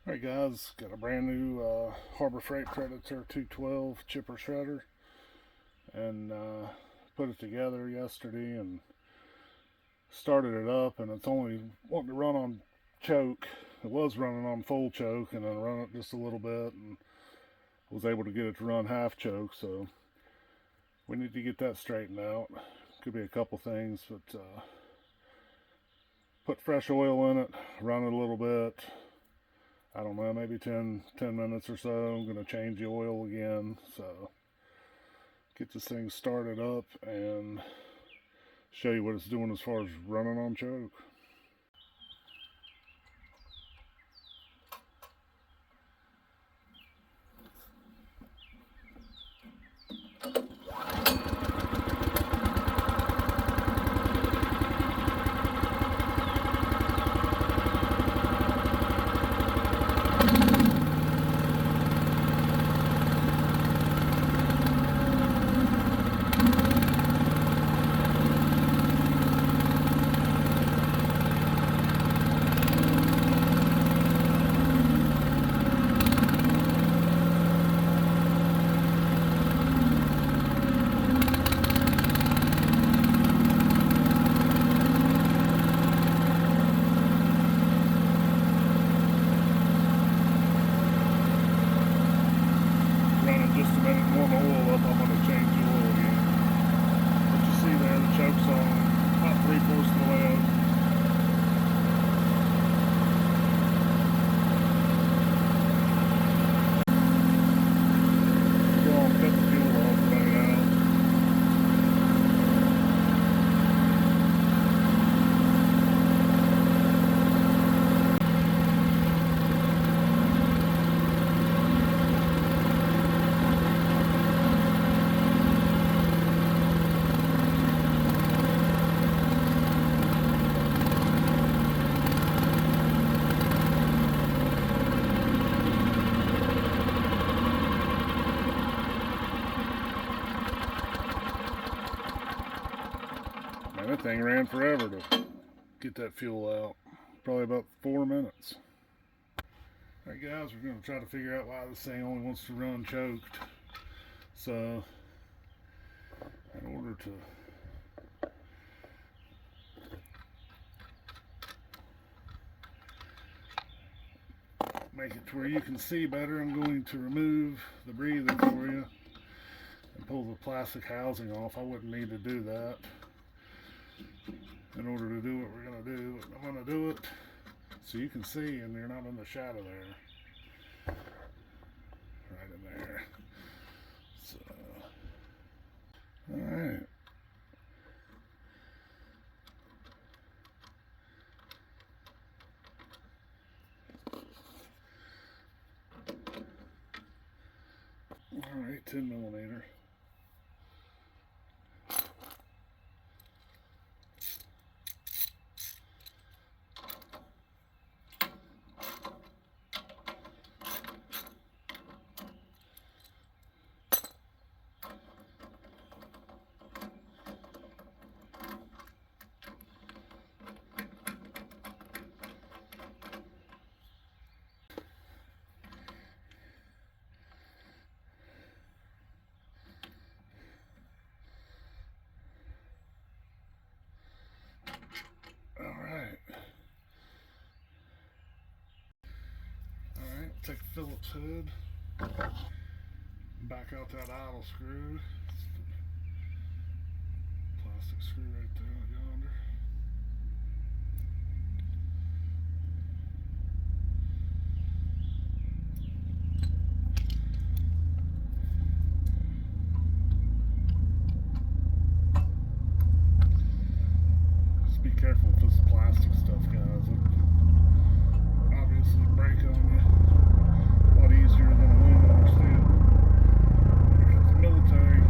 Alright guys, got a brand new Harbor Freight Predator 212 chipper shredder, and put it together yesterday and started it up, and it's only wanting to run on choke. It was running on full choke, and then run it just a little bit, and was able to get it to run half choke. So we need to get that straightened out. Could be a couple things, but put fresh oil in it, run it a little bit. I don't know, maybe 10 minutes or so. I'm going to change the oil again. So get this thing started up and show you what it's doing as far as running on choke. Just a minute, warm the oil up. I'm going to change the oil again. What you see there, the choke's on about 3/4 of the way up. Go on, cut the fuel off, run it out. Man, that thing ran forever to get that fuel out. Probably about 4 minutes. Alright guys, we're going to try to figure out why this thing only wants to run choked. So, in order to make it to where you can see better, I'm going to remove the breather for you and pull the plastic housing off. I wouldn't need to do that in order to do what we're going to do, but I'm going to do it so you can see and you're not in the shadow there. Right in there. So, alright. Alright, 10 millimeter. Alright, take the Phillips head, back out that idle screw, plastic screw right there yonder. Just be careful with this plastic stuff, guys. It'll obviously break on you. A lot easier than aluminum or steel. Because the military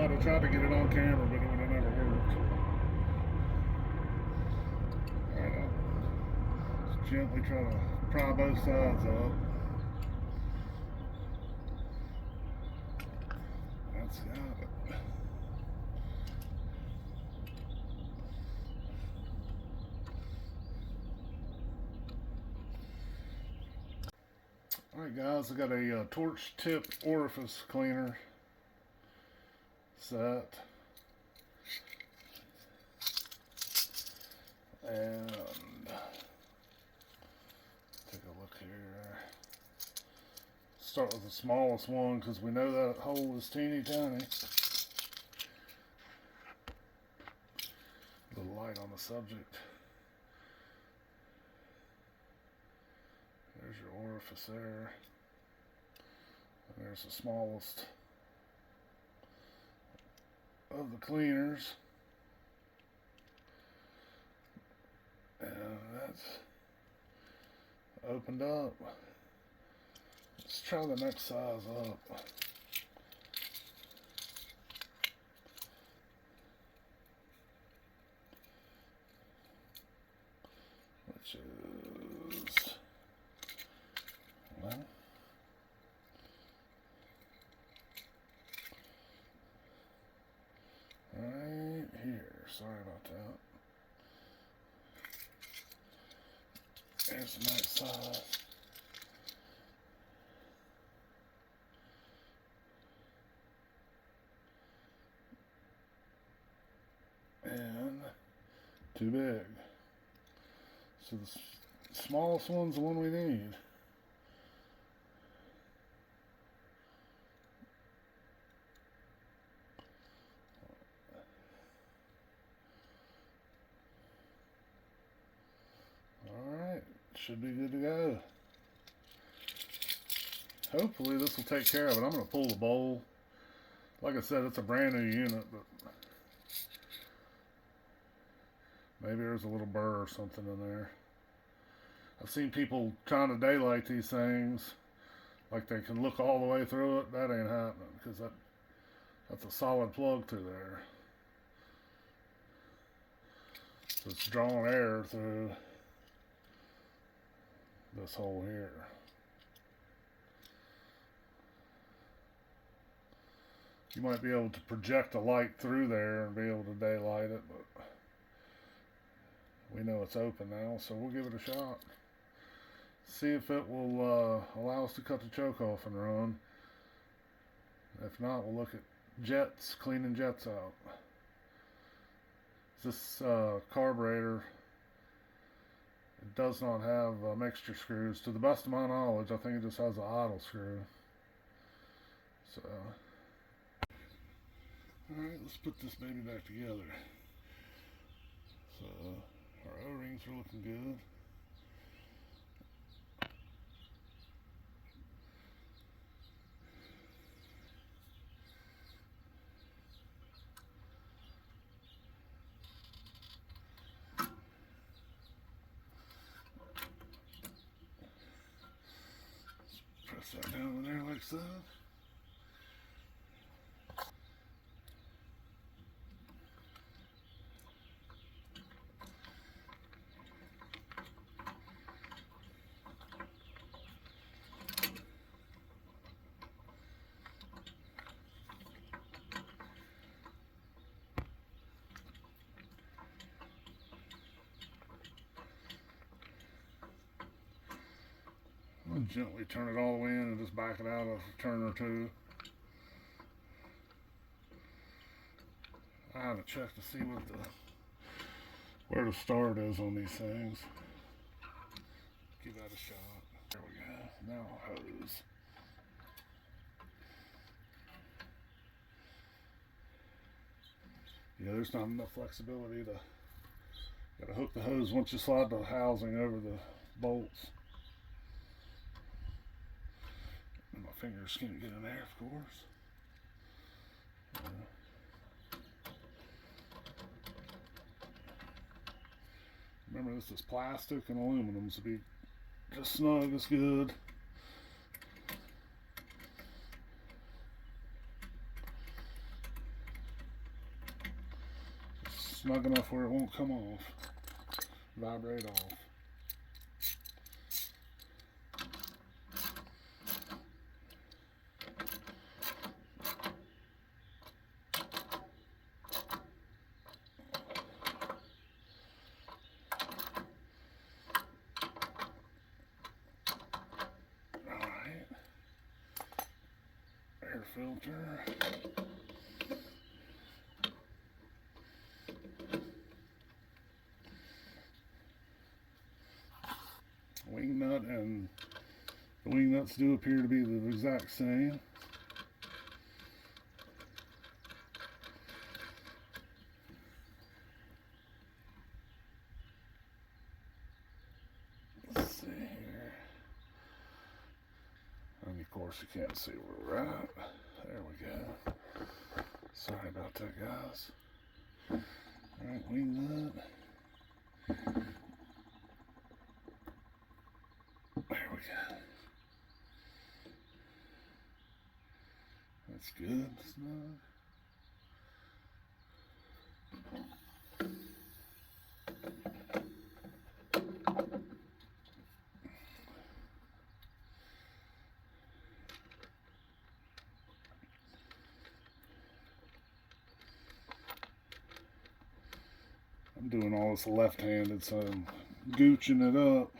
I'd have tried to get it on camera, but it would have never worked. Alright, I'll just gently try to pry both sides up. That's got it. Alright guys, I got a torch tip orifice cleaner set. And take a look here. Start with the smallest one because we know that hole is teeny tiny. A little light on the subject. There's your orifice there. And there's the smallest of the cleaners. And that's opened up. Let's try the next size up. Which is, well, right here. Sorry about that. There's the next size. And too big. So the smallest one's the one we need. Alright, should be good to go. Hopefully this will take care of it. I'm going to pull the bowl. Like I said, it's a brand new unit, but maybe there's a little burr or something in there. I've seen people trying to daylight these things like they can look all the way through it. That ain't happening because that's a solid plug through there. So it's drawing air through this hole here. You might be able to project a light through there and be able to daylight it, but we know it's open now, so we'll give it a shot. See if it will allow us to cut the choke off and run. If not, we'll look at jets, cleaning jets out. This carburetor, it does not have mixture screws. To the best of my knowledge, I think it just has an idle screw. So, alright, let's put this baby back together. So, our O-rings are looking good. Press that down in there like so. I'll gently turn it all the way in and just back it out a turn or two. I haven't checked to see where the start is on these things. Give that a shot. There we go. Now hose. Yeah, there's not enough flexibility to. Gotta hook the hose once you slide the housing over the bolts. And my fingers can't get in there, of course. Remember, this is plastic and aluminum, so be just snug as good. snug enough where it won't come off, vibrate off. Alright, air filter. Wing nut, and the wing nuts do appear to be the exact same. Let's see here. And of course you can't see where we're at. There we go. Sorry about that, guys. Alright, wing nut. There we go. That's good, snug. I'm doing all this left-handed, so I'm gooching it up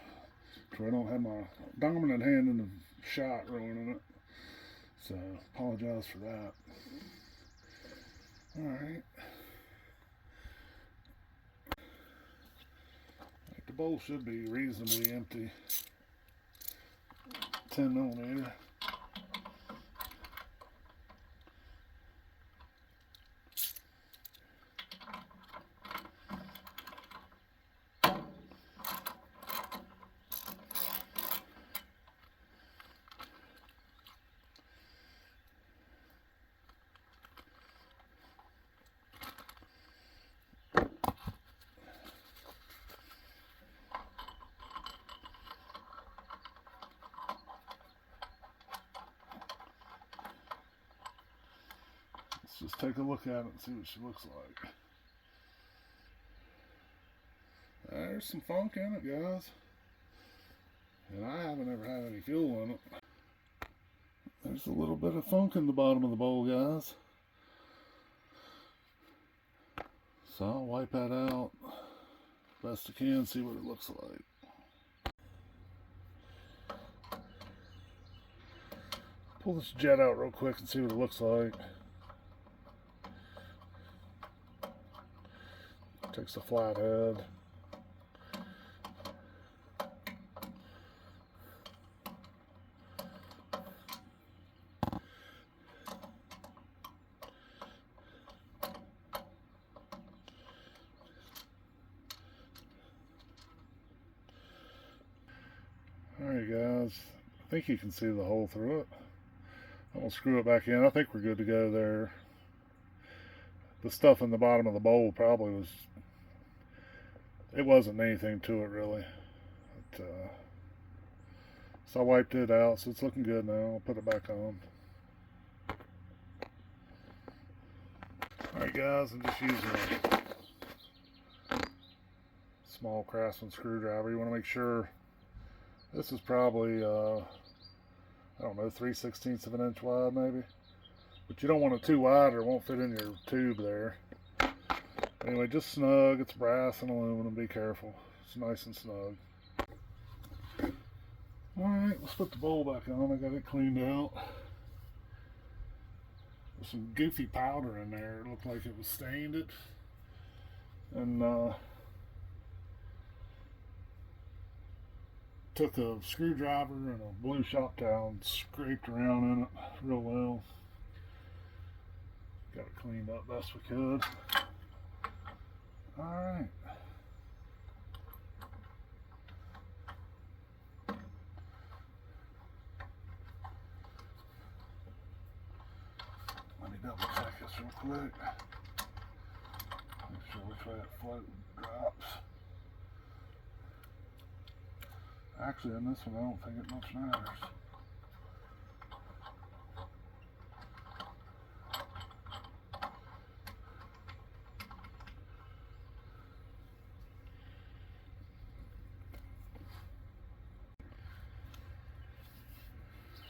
so I don't have my dominant hand in the shot ruining it. So, apologize for that. Alright. The bowl should be reasonably empty. 10 millimeter. Just take a look at it and see what she looks like. There's some funk in it, guys. And I haven't ever had any fuel in it. There's a little bit of funk in the bottom of the bowl, guys. So I'll wipe that out best I can, see what it looks like. Pull this jet out real quick and see what it looks like. Takes the flathead. Alright guys, I think you can see the hole through it. I'm going to screw it back in. I think we're good to go there. The stuff in the bottom of the bowl probably was, it wasn't anything to it really. So I wiped it out, so it's looking good now. I'll put it back on. Alright guys, I'm just using a small Craftsman screwdriver. You want to make sure this is probably, I don't know, 3/16 of an inch wide maybe. But you don't want it too wide or it won't fit in your tube there. Anyway, just snug. It's brass and aluminum. Be careful. It's nice and snug. Alright, let's put the bowl back on. I got it cleaned out. There's some goofy powder in there. It looked like it was stained it. And took a screwdriver and a blue shop towel and scraped around in it real well. Got it cleaned up best we could. Alright. Let me double check this real quick. Make sure which way that float drops. Actually, on this one, I don't think it much matters.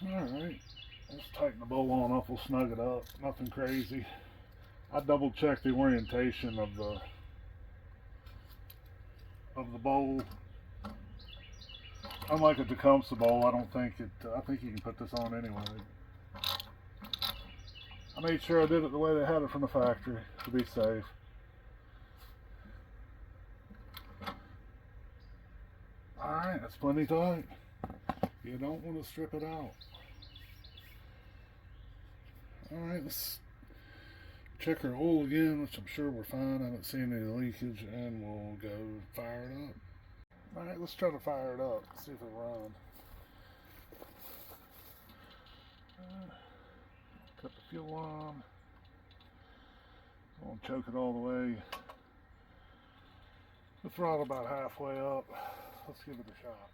Alright, let's tighten the bowl on up, we'll snug it up, nothing crazy. I double checked the orientation of the bowl. Unlike a Tecumseh bowl, I don't think it, I think you can put this on anyway. I made sure I did it the way they had it from the factory to be safe. Alright, that's plenty tight. You don't want to strip it out. Alright, let's check our oil again, which I'm sure we're fine. I haven't seen any leakage, and we'll go fire it up. Alright, let's try to fire it up, see if it'll run. Cut the fuel on. I won't choke it all the way. The throttle about halfway up. Let's give it a shot.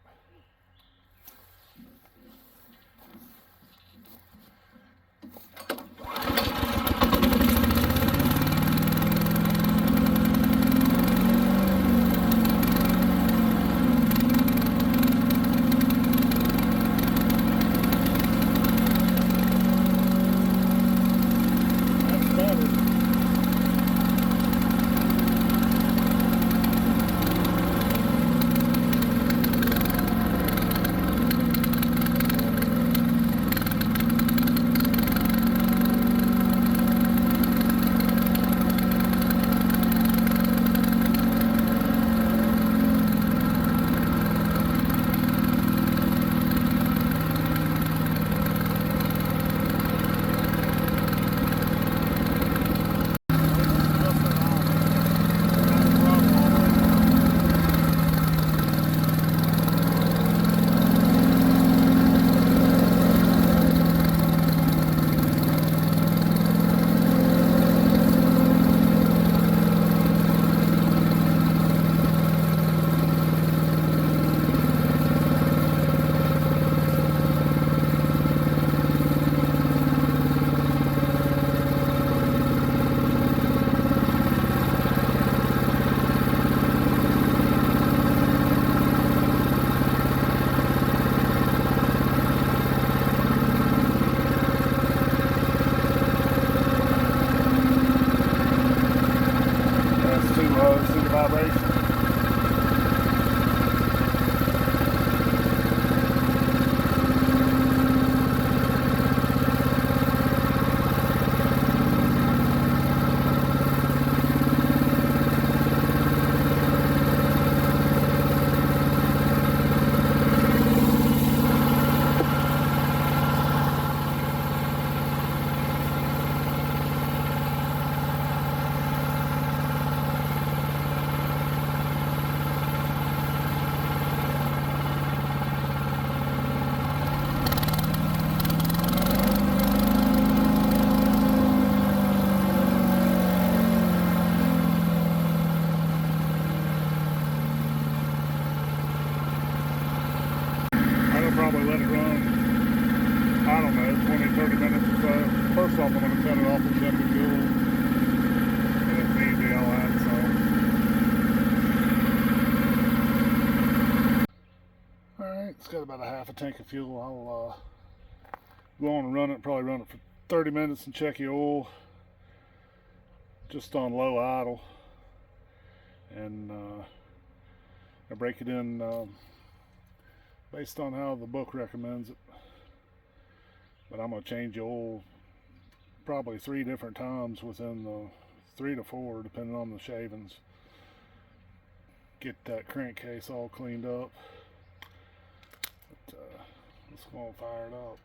See the vibration. Probably let it run, I don't know, 20, 30 minutes or so. First off, I'm going to cut it off and check the fuel. And if need be, I'll add some. Alright, it's got about a half a tank of fuel. I'll go on and run it, probably run it for 30 minutes and check the oil. Just on low idle. And I break it in based on how the book recommends it, but I'm going to change the oil probably 3 different times within the 3 to 4 depending on the shavings. Get that crankcase all cleaned up. But, let's go and fire it up.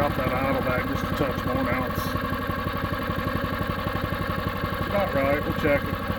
drop that idle back just a touch more. Now it's about right. We'll check it.